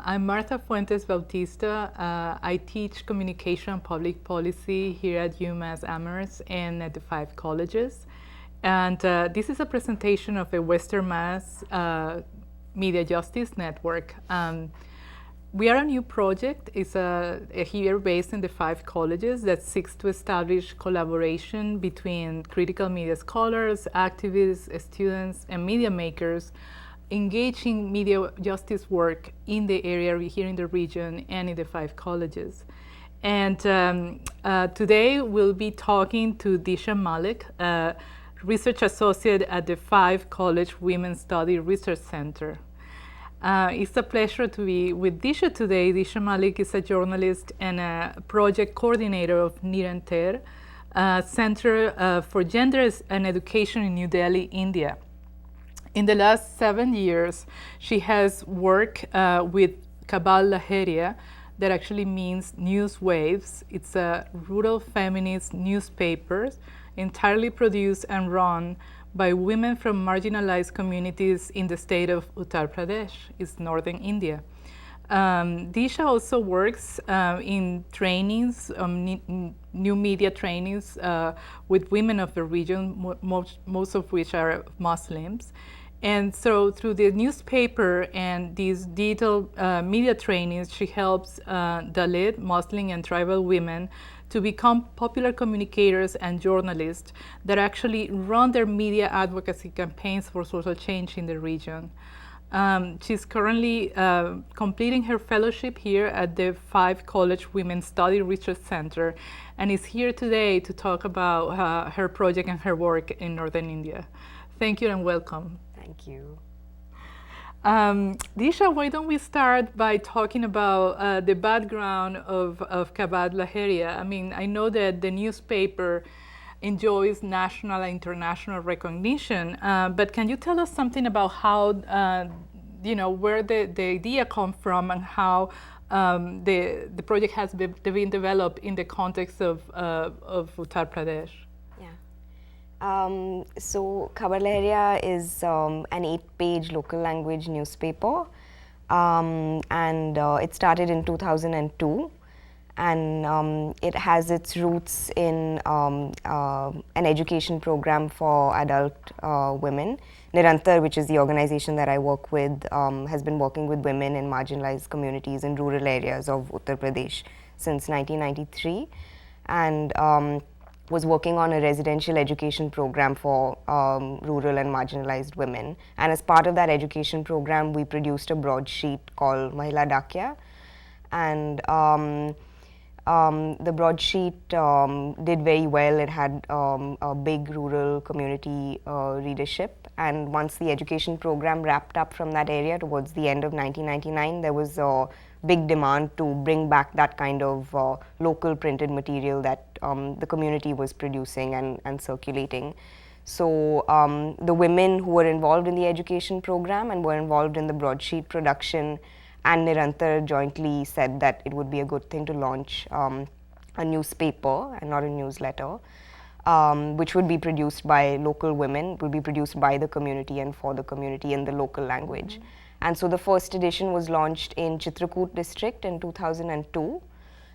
I'm Marta Fuentes-Bautista. I teach communication and public policy here at UMass Amherst and at the 5 colleges. And this is a presentation of the Western Mass Media Justice Network. We are a new project. It's here based in the 5 colleges that seeks to establish collaboration between critical media scholars, activists, students, and media makers engaging media justice work in the area here in the region and in the 5 colleges. And today we'll be talking to Disha Mällick, research associate at the 5 College Women's Study Research Center. It's a pleasure to be with Disha today. Disha Mällick is a journalist and a project coordinator of Nirantar, Center for Gender and Education in New Delhi, India. In the last 7 years, she has worked with Khabar Lahariya, that actually means news waves. It's a rural feminist newspaper entirely produced and run by women from marginalized communities in the state of Úttar Pradesh, it's northern India. Disha also works in trainings, new media trainings with women of the region, most of which are Muslims. And so through the newspaper and these digital media trainings, she helps Dalit, Muslim, and tribal women to become popular communicators and journalists that actually run their media advocacy campaigns for social change in the region. She's currently completing her fellowship here at the 5 College Women's Study Research Center and is here today to talk about her project and her work in northern India. Thank you and welcome. Thank you. Disha, why don't we start by talking about the background of Khabar Lahariya? I mean, I know that the newspaper enjoys national and international recognition, but can you tell us something about how, where the idea come from and how the project has been developed in the context of Uttar Pradesh? So Khabar Lahariya is an 8-page local language newspaper, and it started in 2002, and it has its roots in an education program for adult women. Nirantar, which is the organization that I work with, has been working with women in marginalized communities in rural areas of Uttar Pradesh since 1993, and was working on a residential education program for rural and marginalized women. And as part of that education program, we produced a broadsheet called Mahila Dakya. And the broadsheet did very well. It had a big rural community readership. And once the education program wrapped up from that area towards the end of 1999, there was a big demand to bring back that kind of local printed material that the community was producing and circulating. So the women who were involved in the education program and were involved in the broadsheet production and Nirantar jointly said that it would be a good thing to launch a newspaper and not a newsletter, which would be produced by local women, would be produced by the community and for the community in the local language. And so the first edition was launched in Chitrakoot district in 2002.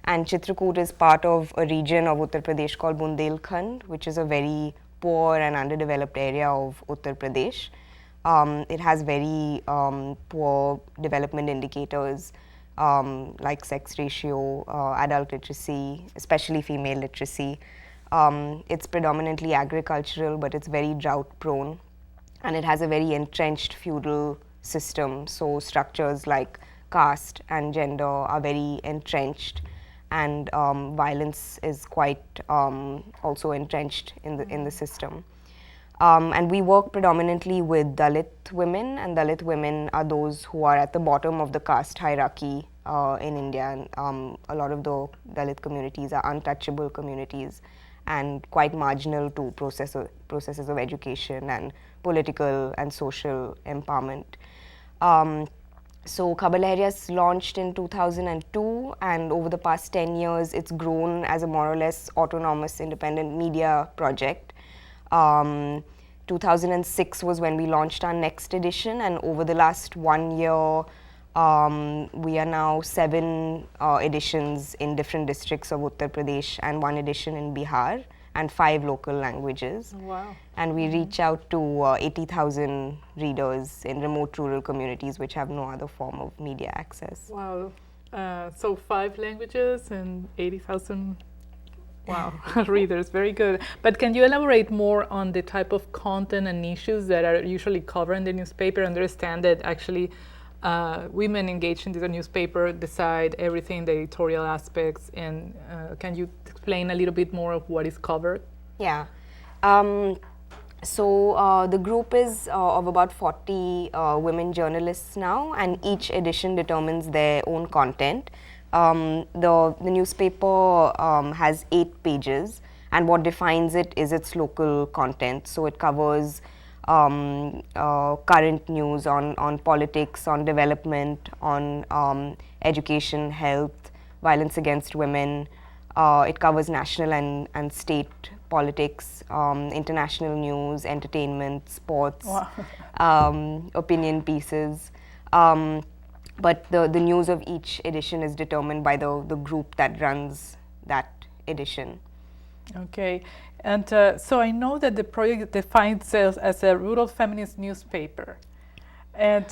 And Chitrakoot is part of a region of Uttar Pradesh called Bundelkhand, which is a very poor and underdeveloped area of Uttar Pradesh. It has very poor development indicators like sex ratio, adult literacy, especially female literacy. It's predominantly agricultural, but it's very drought prone. And it has a very entrenched feudal system, so structures like caste and gender are very entrenched, and violence is quite also entrenched in the system. And we work predominantly with Dalit women, and Dalit women are those who are at the bottom of the caste hierarchy in India. And a lot of the Dalit communities are untouchable communities and quite marginal to processes of education and political and social empowerment. So Khabar Lahariya launched in 2002, and over the past 10 years, it's grown as a more or less autonomous independent media project. 2006 was when we launched our next edition, and over the last 1 year, We are now 7 editions in different districts of Uttar Pradesh and 1 edition in Bihar and 5 local languages. Wow. And we reach out to 80,000 readers in remote rural communities which have no other form of media access. Wow. So 5 languages and 80,000 wow readers, very good. But can you elaborate more on the type of content and issues that are usually covered in the newspaper? I understand that actually women engaged in the newspaper decide everything, the editorial aspects, and can you explain a little bit more of what is covered? Yeah. So the group is of about 40 women journalists now, and each edition determines their own content. The newspaper has 8 pages, and what defines it is its local content. So it covers current news on politics, on development, on education, health, violence against women. It covers national and state politics, international news, entertainment, sports, Wow. opinion pieces. But the news of each edition is determined by the group that runs that edition. Okay, and so I know that the project defines itself as a rural feminist newspaper. And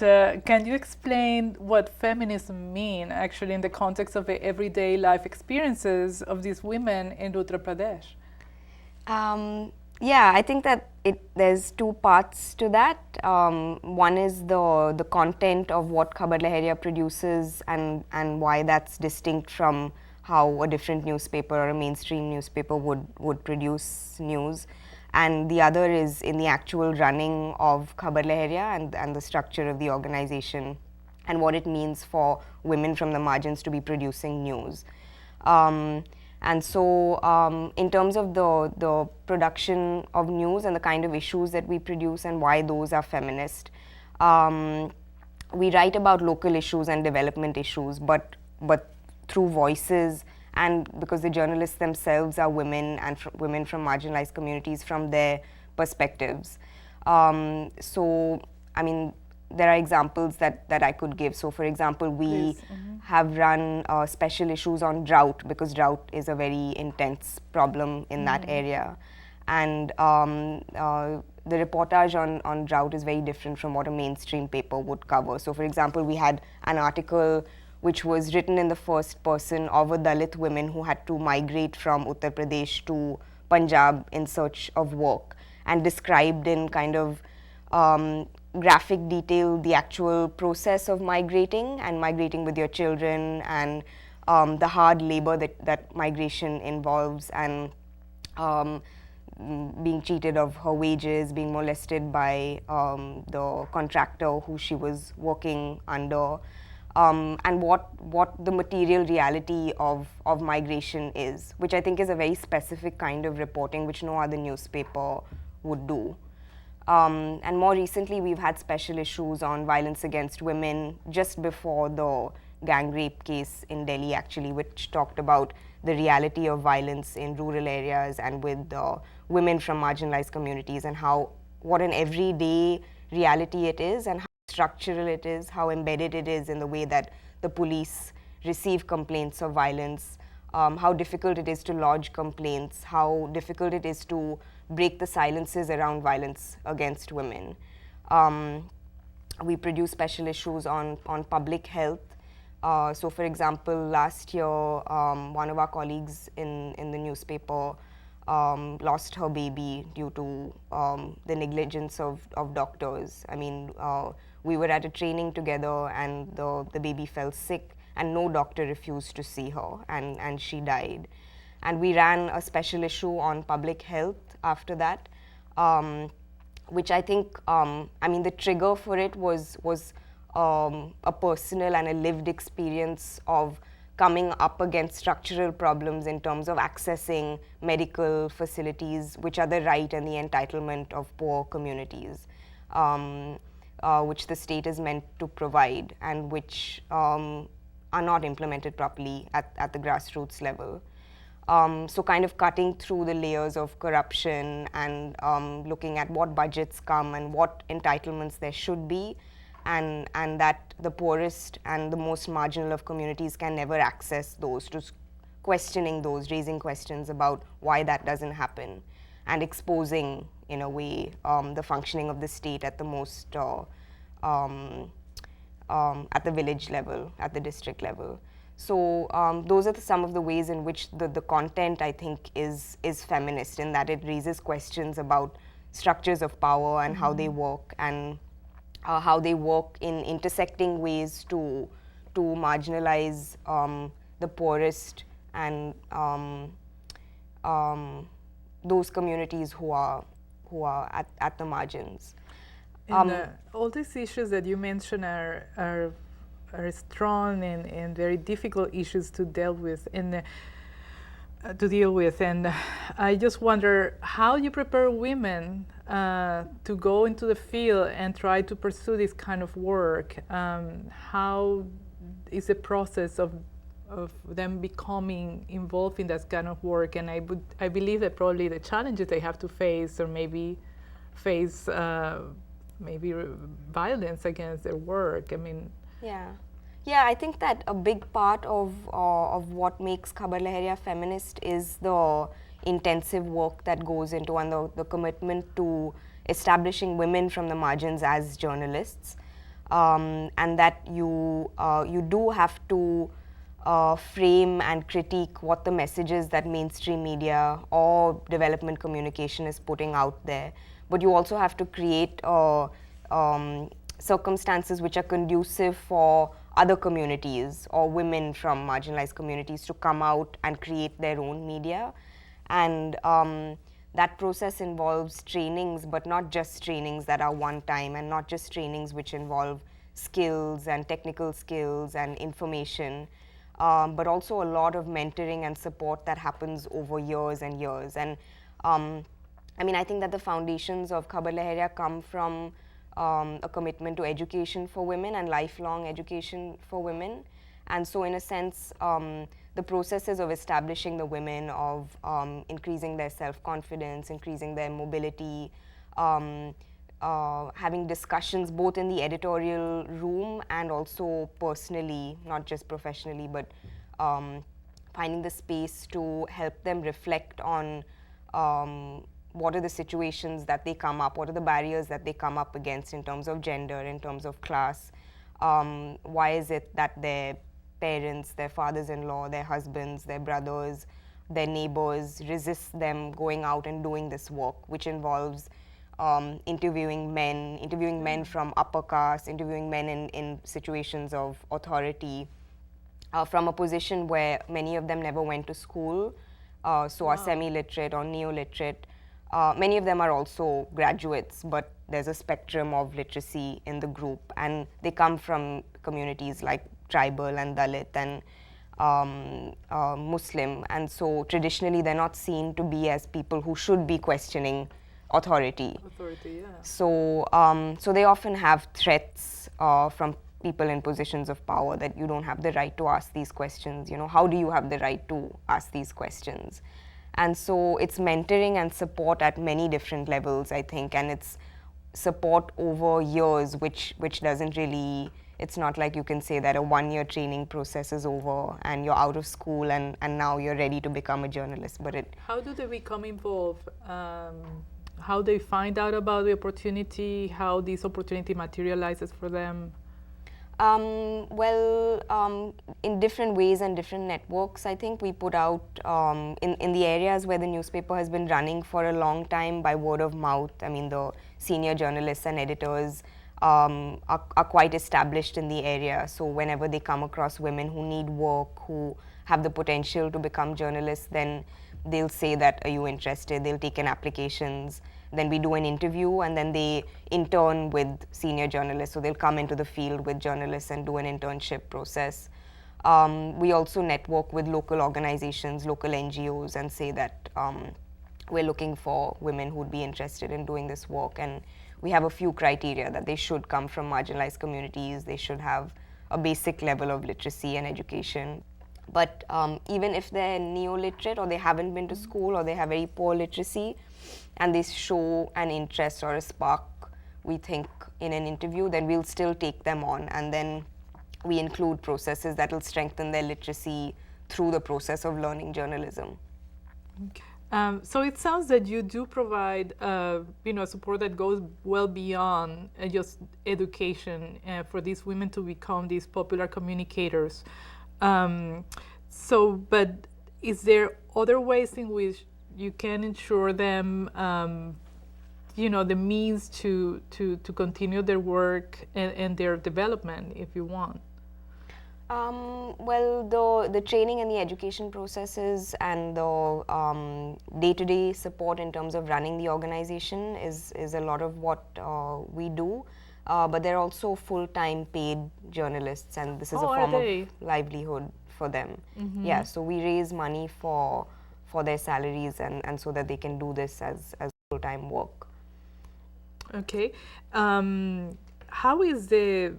can you explain what feminism means actually in the context of the everyday life experiences of these women in Uttar Pradesh? Yeah, I think that there's 2 parts to that. One is the content of what Khabar Lahariya produces and why that's distinct from how a different newspaper or a mainstream newspaper would produce news. And the other is in the actual running of Khabar Lahariya and the structure of the organization and what it means for women from the margins to be producing news. And so in terms of the production of news and the kind of issues that we produce and why those are feminist, we write about local issues and development issues, but through voices, and because the journalists themselves are women and women from marginalized communities from their perspectives. So, I mean, there are examples that I could give. So, for example, we have run special issues on drought because drought is a very intense problem in that area. And the reportage on drought is very different from what a mainstream paper would cover. So, for example, we had an article which was written in the first person of a Dalit woman who had to migrate from Uttar Pradesh to Punjab in search of work, and described in kind of graphic detail the actual process of migrating and migrating with your children and the hard labor that migration involves, and being cheated of her wages, being molested by the contractor who she was working under. And what the material reality of migration is, which I think is a very specific kind of reporting which no other newspaper would do. And more recently, we've had special issues on violence against women just before the gang rape case in Delhi, actually, which talked about the reality of violence in rural areas and with women from marginalized communities, and what an everyday reality it is, and how structural it is, how embedded it is in the way that the police receive complaints of violence, how difficult it is to lodge complaints, how difficult it is to break the silences around violence against women. We produce special issues on public health. So, for example, last year, one of our colleagues in the newspaper lost her baby due to the negligence of doctors. I mean, we were at a training together and the baby fell sick and no doctor refused to see her, and she died. And we ran a special issue on public health after that, which I think, I mean, the trigger for it was a personal and a lived experience of coming up against structural problems in terms of accessing medical facilities, which are the right and the entitlement of poor communities, which the state is meant to provide, and which are not implemented properly at the grassroots level. So kind of cutting through the layers of corruption and looking at what budgets come and what entitlements there should be, and that the poorest and the most marginal of communities can never access those, to questioning those, raising questions about why that doesn't happen, and exposing, in a way, the functioning of the state at the most, at the village level, at the district level. So those are some of the ways in which the content, I think, is feminist, in that it raises questions about structures of power and how they work, and how they work in intersecting ways to marginalize the poorest and those communities who are at the margins. And all these issues that you mentioned are strong and very difficult issues to deal with, and I just wonder how you prepare women to go into the field and try to pursue this kind of work. How is the process of them becoming involved in that kind of work? And I believe that probably the challenges they have to face, or maybe face maybe violence against their work. I mean, yeah, I think that a big part of what makes Khabar Lahariya feminist is the intensive work that goes into, and the commitment to establishing women from the margins as journalists, and that you do have to frame and critique what the messages that mainstream media or development communication is putting out there. But you also have to create circumstances which are conducive for other communities or women from marginalized communities to come out and create their own media. And that process involves trainings, but not just trainings that are one time, and not just trainings which involve skills and technical skills and information, but also a lot of mentoring and support that happens over years and years. And I mean, I think that the foundations of Khabar Lahariya come from a commitment to education for women and lifelong education for women. And so in a sense, the processes of establishing the women, of increasing their self-confidence, increasing their mobility, having discussions both in the editorial room and also personally, not just professionally, but finding the space to help them reflect on what are the situations that they come up, what are the barriers that they come up against in terms of gender, in terms of class. Why is it that their parents, their fathers-in-law, their husbands, their brothers, their neighbors resist them going out and doing this work, which involves interviewing men from upper caste, interviewing men in situations of authority, from a position where many of them never went to school, so are semi-literate or neo-literate. Many of them are also graduates, but there's a spectrum of literacy in the group, and they come from communities like tribal and Dalit and Muslim, and so traditionally they're not seen to be as people who should be questioning authority. So, so they often have threats from people in positions of power that you don't have the right to ask these questions. You know, how do you have the right to ask these questions? And so it's mentoring and support at many different levels, I think, and it's support over years, which doesn't really, it's not like you can say that a one-year training process is over and you're out of school and now you're ready to become a journalist. But how do they become involved? How they find out about the opportunity? How this opportunity materializes for them? In different ways and different networks. I think we put out in the areas where the newspaper has been running for a long time by word of mouth. I mean, the senior journalists and editors are quite established in the area. So whenever they come across women who need work, who have the potential to become journalists, then they'll say that, are you interested? They'll take in applications. Then we do an interview, and then they intern with senior journalists. So they'll come into the field with journalists and do an internship process. We also network with local organizations, local NGOs, and say that we're looking for women who'd be interested in doing this work. And we have a few criteria that they should come from marginalized communities. They should have a basic level of literacy and education. But even if they're neo-literate or they haven't been to school or they have very poor literacy, and they show an interest or a spark we think in an interview, then we'll still take them on, and then we include processes that will strengthen their literacy through the process of learning journalism. Okay. So it sounds that you do provide, support that goes well beyond just education for these women to become these popular communicators. But is there other ways in which you can ensure them, the means to continue their work and their development, if you want? Well, the training and the education processes and the day-to-day support in terms of running the organization is a lot of what we do. But they're also full-time paid journalists, and this is a form of livelihood for them. Mm-hmm. Yeah, so we raise money for their salaries and so that they can do this as full-time work. Okay. How is the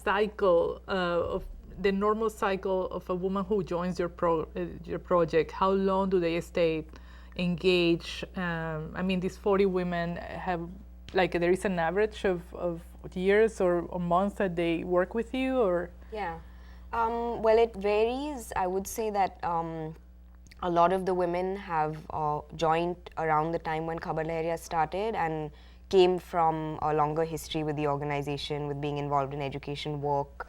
cycle of the normal cycle of a woman who joins your project? How long do they stay engaged? These 40 women have, there is an average of years or months that they work with you, or? Yeah. Well, it varies. I would say that a lot of the women have joined around the time when Khabar Lahariya started and came from a longer history with the organization, with being involved in education work,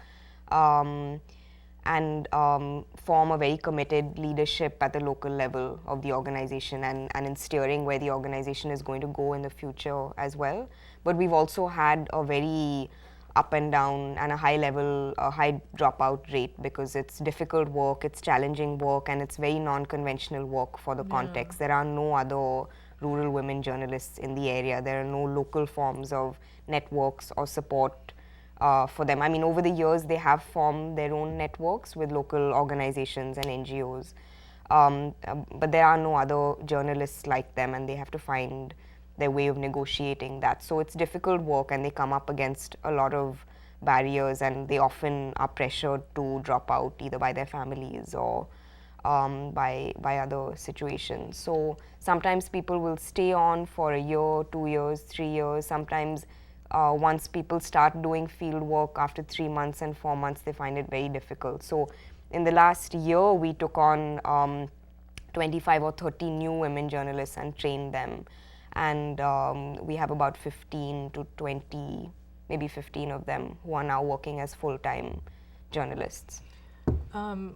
and form a very committed leadership at the local level of the organization and in steering where the organization is going to go in the future as well. But we've also had a very up and down and a high dropout rate, because it's difficult work, it's challenging work, and it's very non-conventional work for the context. There are no other rural women journalists in the area. There are no local forms of networks or support for them. Over the years, they have formed their own networks with local organizations and NGOs. But there are no other journalists like them, and they have to find their way of negotiating that. So it's difficult work, and they come up against a lot of barriers, and they often are pressured to drop out either by their families or by other situations. So sometimes people will stay on for a year, 2 years, 3 years. Sometimes once people start doing field work after 3 months and 4 months, they find it very difficult. So in the last year, we took on 25 or 30 new women journalists and trained them. And we have about 15 to 20, maybe 15 of them who are now working as full-time journalists.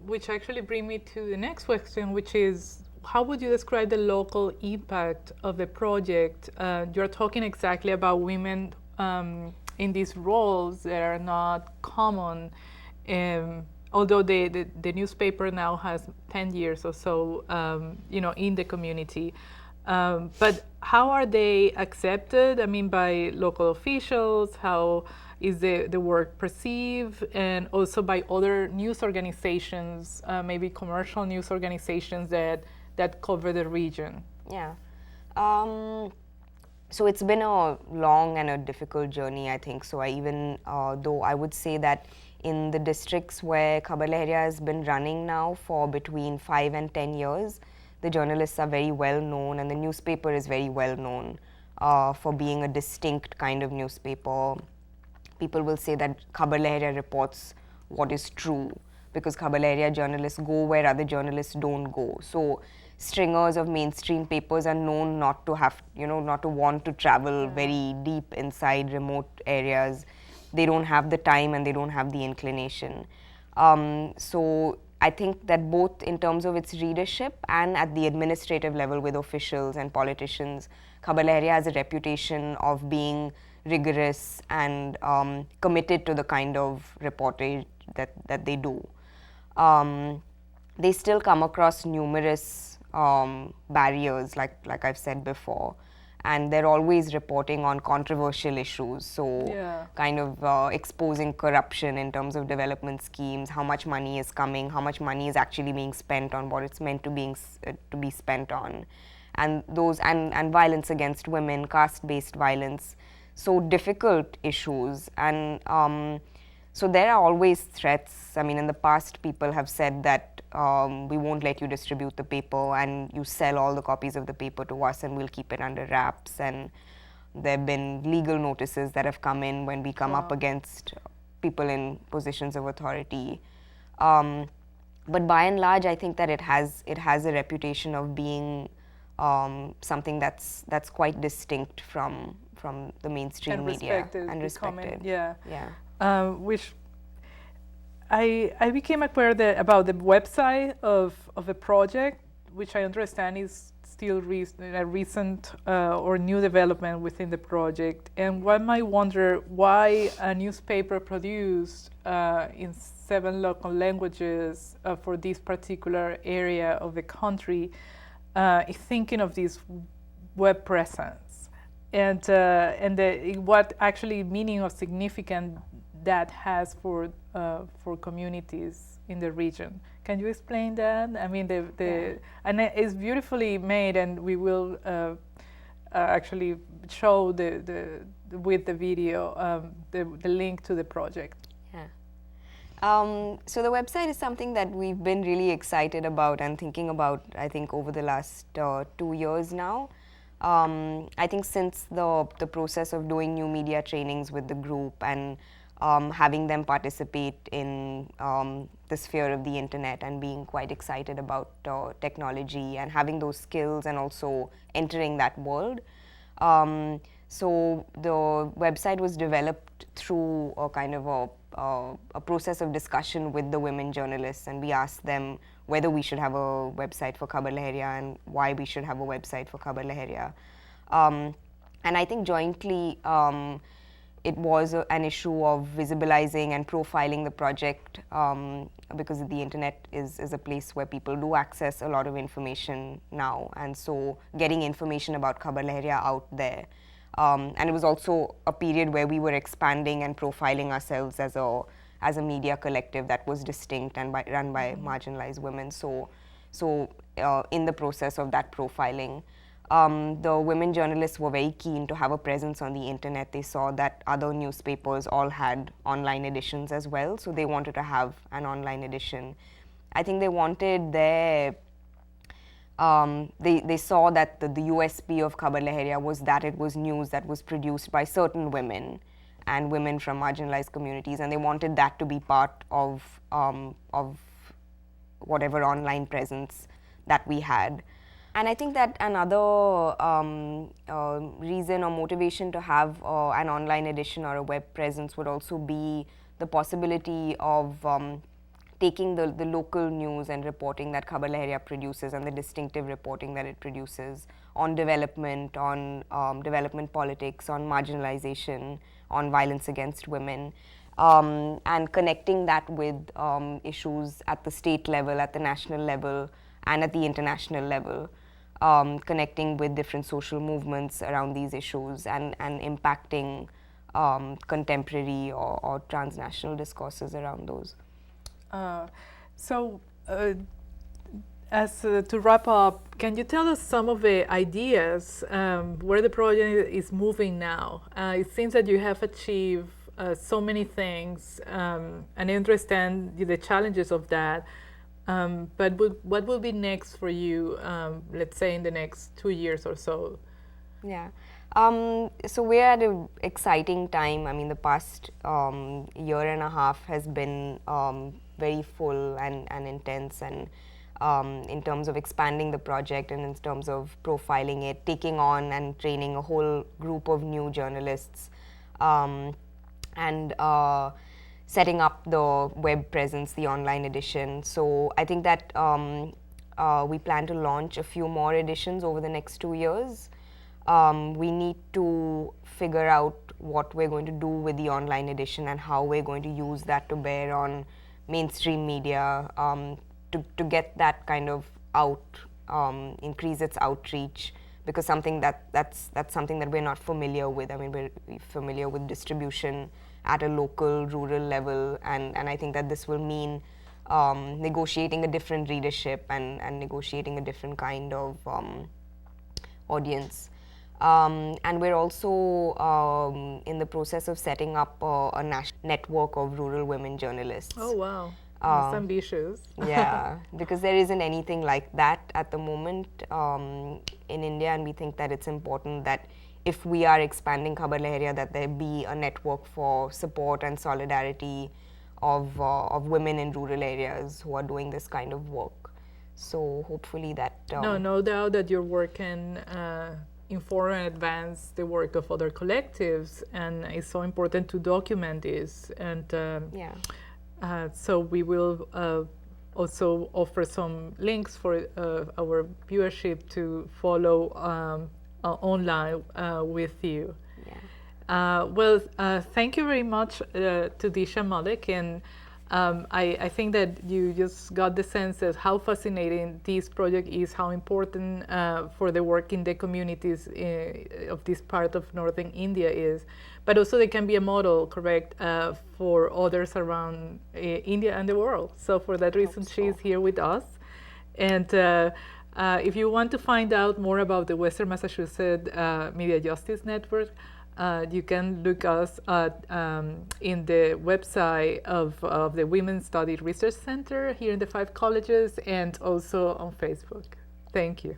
Which actually brings me to the next question, which is, how would you describe the local impact of the project? You're talking exactly about women in these roles that are not common, although the newspaper now has 10 years or so, in the community. But how are they accepted? By local officials? How is the work perceived? And also by other news organizations, maybe commercial news organizations that cover the region? Yeah. So it's been a long and a difficult journey, I think. So though I would say that in the districts where Khabar Lahariya has been running now for between 5 and 10 years, the journalists are very well known, and the newspaper is very well known for being a distinct kind of newspaper. People will say that Khabar Lahariya reports what is true, because Khabar Lahariya journalists go where other journalists don't go. So stringers of mainstream papers are known not to have, not to want to travel very deep inside remote areas. They don't have the time and they don't have the inclination. So I think that both in terms of its readership and at the administrative level with officials and politicians, Khabar Lahariya has a reputation of being rigorous and committed to the kind of reportage that they do. They still come across numerous barriers, like I've said before, and they're always reporting on controversial issues, so kind of exposing corruption in terms of development schemes, how much money is coming, how much money is actually being spent on what it's meant to be spent on, and violence against women, caste-based violence, so difficult issues. And so there are always threats. In the past, people have said that we won't let you distribute the paper, and you sell all the copies of the paper to us and we'll keep it under wraps. And there have been legal notices that have come in when we come up against people in positions of authority. But by and large, I think that it has a reputation of being something that's quite distinct from the mainstream media and respected. Which I became aware about the website of a project, which I understand is still a recent or new development within the project. And one might wonder why a newspaper produced in 7 local languages for this particular area of the country is thinking of this web presence and what actually meaning or significance that has for communities in the region. Can you explain that? I mean, and it's beautifully made, and we will actually show with the video the link to the project. So the website is something that we've been really excited about and thinking about, I think, over the last 2 years now. I think since the process of doing new media trainings with the group and having them participate in the sphere of the internet and being quite excited about technology and having those skills and also entering that world. So the website was developed through a kind of a process of discussion with the women journalists, and we asked them whether we should have a website for Khabar Lahariya and why we should have a website for Khabar Lahariya. And I think jointly it was an issue of visibilizing and profiling the project because the internet is a place where people do access a lot of information now, and so getting information about Khabar Lahariya out there. And it was also a period where we were expanding and profiling ourselves as a media collective that was distinct and run by marginalized women. So in the process of that profiling, the women journalists were very keen to have a presence on the internet. They saw that other newspapers all had online editions as well, so they wanted to have an online edition. I think they wanted their they saw that the USP of Khabar Lahariya was that it was news that was produced by certain women and women from marginalized communities, and they wanted that to be part of whatever online presence that we had. And I think that another reason or motivation to have an online edition or a web presence would also be the possibility of taking the local news and reporting that Khabar Lahariya produces and the distinctive reporting that it produces on development, on development politics, on marginalization, on violence against women, and connecting that with issues at the state level, at the national level, and at the international level, connecting with different social movements around these issues and impacting contemporary or transnational discourses around those. To wrap up, can you tell us some of the ideas where the project is moving now? It seems that you have achieved so many things, and I understand the challenges of that. But what will be next for you, let's say in the next 2 years or so? Yeah. So we're at an exciting time. I mean, the past year and a half has been very full and intense, and in terms of expanding the project and in terms of profiling it, taking on and training a whole group of new journalists, and setting up the web presence, the online edition. So I think that we plan to launch a few more editions over the next 2 years. We need to figure out what we're going to do with the online edition and how we're going to use that to bear on mainstream media, to get that kind of out, increase its outreach, because that's something that we're not familiar with. I mean, we're familiar with distribution at a local, rural level, and I think that this will mean negotiating a different readership and negotiating a different kind of audience. And we're also in the process of setting up a national network of rural women journalists. Oh, wow. It's ambitious. Yeah, because there isn't anything like that at the moment in India, and we think that it's important that if we are expanding Khabar Lahariya, that there be a network for support and solidarity of women in rural areas who are doing this kind of work. So hopefully that... No doubt that your work can inform and advance the work of other collectives, and it's so important to document this. And so we will also offer some links for our viewership to follow online with you. Well, thank you very much to Disha Mällick, and I think that you just got the sense that how fascinating this project is, how important for the work in the communities of this part of northern India is, but also they can be a model, correct, for others around India and the world. So for that reason, she's here with us. And if you want to find out more about the Western Massachusetts Media Justice Network, you can look us at in the website of the Women's Study Research Center here in the 5 colleges, and also on Facebook. Thank you.